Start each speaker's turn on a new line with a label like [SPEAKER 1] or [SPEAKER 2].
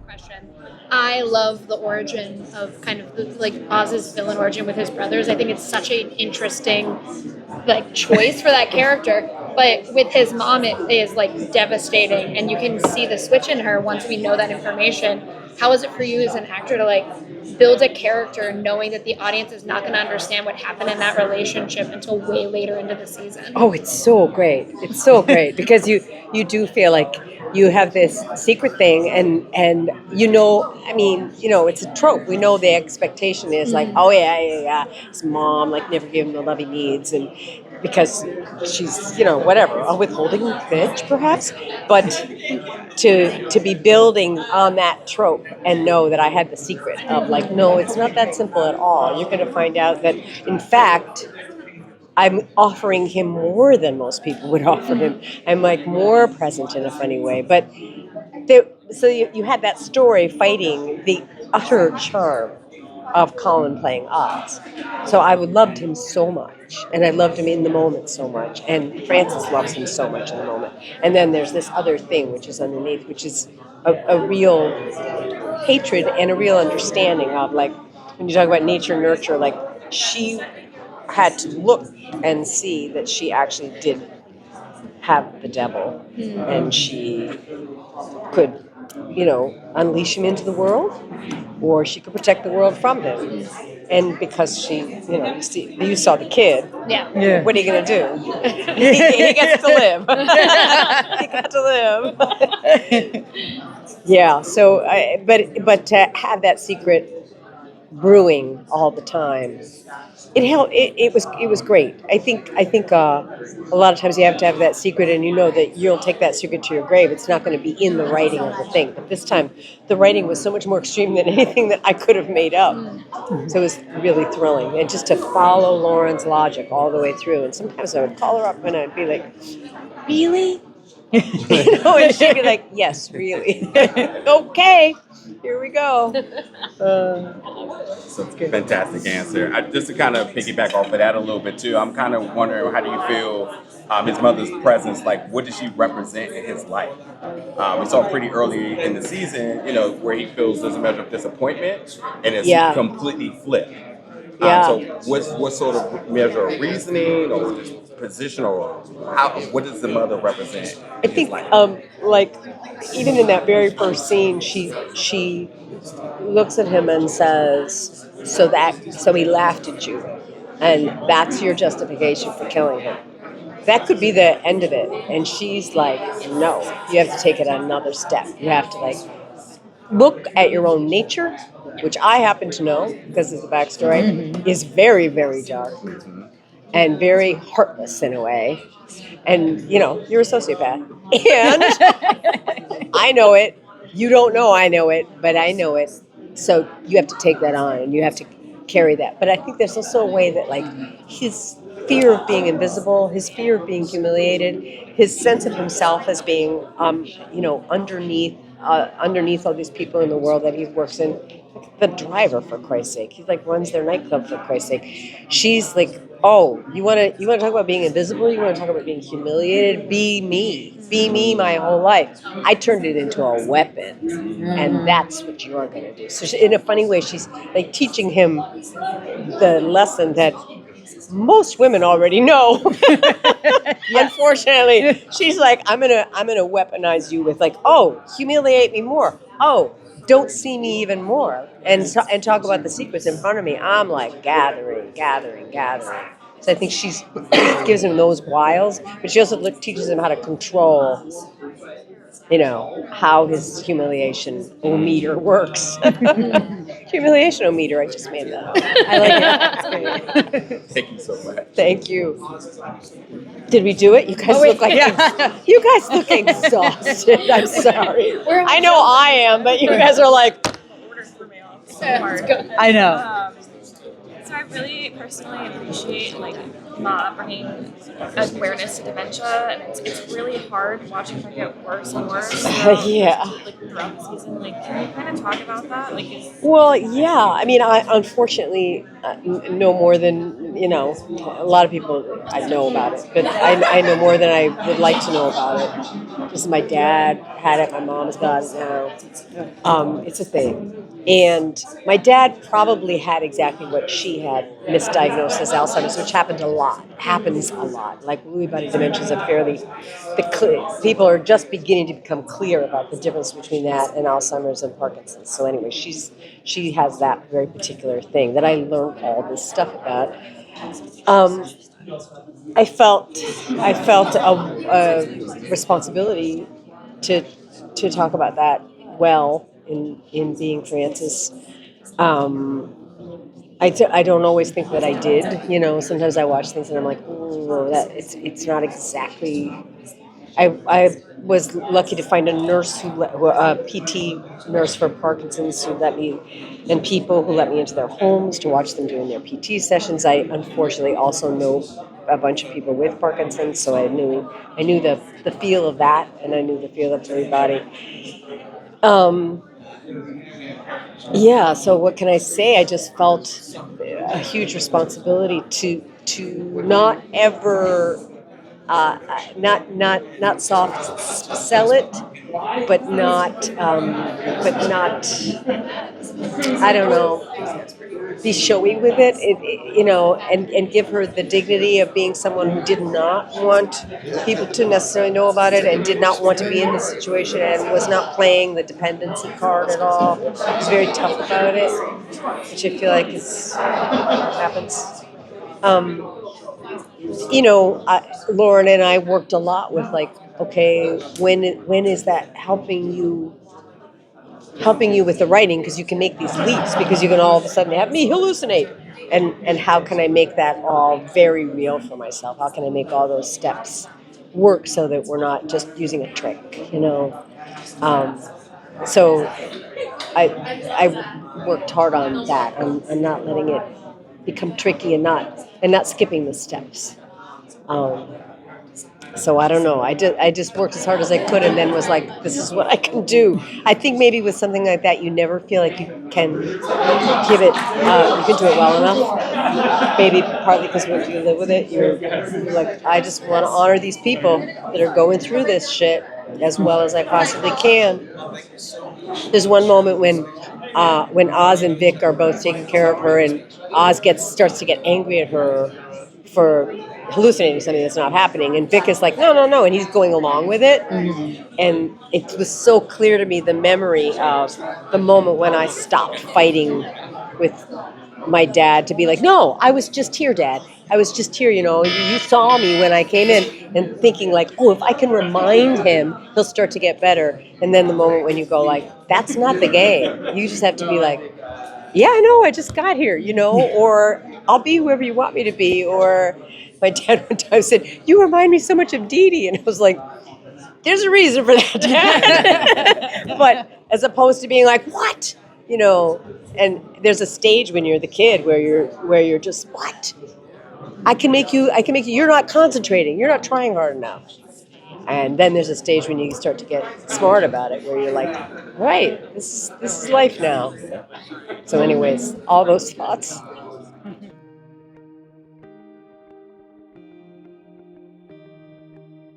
[SPEAKER 1] question. I love the origin of kind of like Oz's villain origin with his brothers. I think it's such an interesting like choice for that character. But with his mom, it is like devastating, and you can see the switch in her once we know that information. How is it for you as an actor to like build a character knowing that the audience is not going to understand what happened in that relationship until way later into the season?
[SPEAKER 2] Oh, it's so great. It's so great because you do feel like you have this secret thing and I mean, it's a trope. We know the expectation is like, oh yeah. His mom like never gave him the love he needs and because she's, whatever, a withholding bitch perhaps, but to be building on that trope and know that I had the secret of like, no, it's not that simple at all. You're going to find out that in fact I'm offering him more than most people would offer him. I'm like more present in a funny way. But so you had that story fighting the utter charm of Colin playing Oz. So I loved him so much. And I loved him in the moment so much. And Frances loves him so much in the moment. And then there's this other thing which is underneath, which is a real hatred and a real understanding of like, when you talk about nature nurture, like she had to look and see that she actually did have the devil and she could, unleash him into the world or she could protect the world from him. And because she, you saw the kid.
[SPEAKER 1] Yeah.
[SPEAKER 2] What are you going to do? he gets to live. He got to live. Yeah. So, but to have that secret brewing all the time, it helped. It was great. I think a lot of times you have to have that secret, and you know that you'll take that secret to your grave. It's not going to be in the writing of the thing. But this time, the writing was so much more extreme than anything that I could have made up. So it was really thrilling, and just to follow Lauren's logic all the way through. And sometimes I would call her up, and I'd be like, "Really?" And she'd be like, "Yes, really." Okay, here we go.
[SPEAKER 3] It's a fantastic answer. Just to kind of piggyback off of that a little bit too, I'm kind of wondering, how do you feel his mother's presence? Like, what does she represent in his life? We saw pretty early in the season, where he feels this measure of disappointment, and it's completely flipped. So what sort of measure of reasoning or position or what does the mother represent?
[SPEAKER 2] I think, like, even in that very first scene, she looks at him and says, "So he laughed at you, and that's your justification for killing him." That could be the end of it, and she's like, "No, you have to take it another step. You have to like look at your own nature." Which I happen to know, because of the backstory, is very, very dark and very heartless in a way. And, you're a sociopath. And I know it. You don't know I know it, but I know it. So you have to take that on and you have to carry that. But I think there's also a way that, like, his fear of being invisible, his fear of being humiliated, his sense of himself as being, underneath all these people in the world that he works in. The driver, for Christ's sake. He like runs their nightclub, for Christ's sake. She's like, oh, you want to talk about being invisible? You want to talk about being humiliated? Be me my whole life. I turned it into a weapon, and that's what you are going to do. So in a funny way, she's like teaching him the lesson that most women already know. Unfortunately, she's like, I'm gonna weaponize you with like, oh, humiliate me more. Oh, don't see me even more, and talk about the secrets in front of me. I'm like gathering. So I think she's gives him those wiles, but she also teaches him how to control, how his humiliation-o-meter works. Humiliation-o-meter, I just made that up. I like it. That's great.
[SPEAKER 3] Thank you so much.
[SPEAKER 2] Thank you. Did we do it? You guys look like you guys look exhausted. I'm sorry. I know I am, but you guys are like.
[SPEAKER 4] I know.
[SPEAKER 5] So I really personally appreciate
[SPEAKER 4] bringing awareness to dementia, and it's really hard watching her get worse and worse.
[SPEAKER 2] Yeah.
[SPEAKER 4] Throughout the season. Like, can you kind of talk about that? Like,
[SPEAKER 2] Well, yeah. I mean, I unfortunately know more than a lot of people. I know about it, but I know more than I would like to know about it. Because my dad had it, my mom's got it now. It's a thing. And my dad probably had exactly what she had, misdiagnosed as Alzheimer's, which happens a lot. Like Lewy body dementia is people are just beginning to become clear about the difference between that and Alzheimer's and Parkinson's. So anyway, she has that very particular thing that I learned all this stuff about. I felt a responsibility to talk about that well in being Frances. I don't always think that I did. Sometimes I watch things and I'm like, oh, that it's not exactly. I was lucky to find a nurse a PT nurse for Parkinson's who let me, and people who let me into their homes to watch them doing their PT sessions. I unfortunately also know a bunch of people with Parkinson's, so I knew the feel of that, and I knew the feel of everybody. Yeah. So what can I say? I just felt a huge responsibility to not ever. Not soft sell it, but not I don't know, be showy with and give her the dignity of being someone who did not want people to necessarily know about it and did not want to be in this situation and was not playing the dependency card at all. Was very tough about it, which I feel like happens. Lauren and I worked a lot with okay, when is that helping you with the writing, because you can make these leaps, because you can all of a sudden have me hallucinate, and how can I make that all very real for myself? How can I make all those steps work so that we're not just using a trick? So I worked hard on that, and not letting it become tricky, and not skipping the steps. So I don't know. I just worked as hard as I could, and then was like, this is what I can do. I think maybe with something like that, you never feel like you can give it. You can do it well enough. Maybe partly because once you live with it, you're like, I just want to honor these people that are going through this shit as well as I possibly can. There's one moment when Oz and Vic are both taking care of her, and Oz starts to get angry at her for hallucinating something that's not happening, and Vic is like, no, and he's going along with it. And it was so clear to me, the memory of the moment when I stopped fighting with my dad to be like, no, I was just here, Dad. I was just here, you saw me when I came in, and thinking like, oh, if I can remind him, he'll start to get better. And then the moment when you go like, that's not the game. You just have to be like, yeah, I know, I just got here, or I'll be whoever you want me to be. Or my dad one time said, you remind me so much of Dee Dee. And I was like, there's a reason for that, Dad. But as opposed to being like, what? And there's a stage when you're the kid where you're just, what? I can make you, you're not concentrating, you're not trying hard enough. And then there's a stage when you start to get smart about it, where you're like, right, this is life now. So anyways, all those thoughts.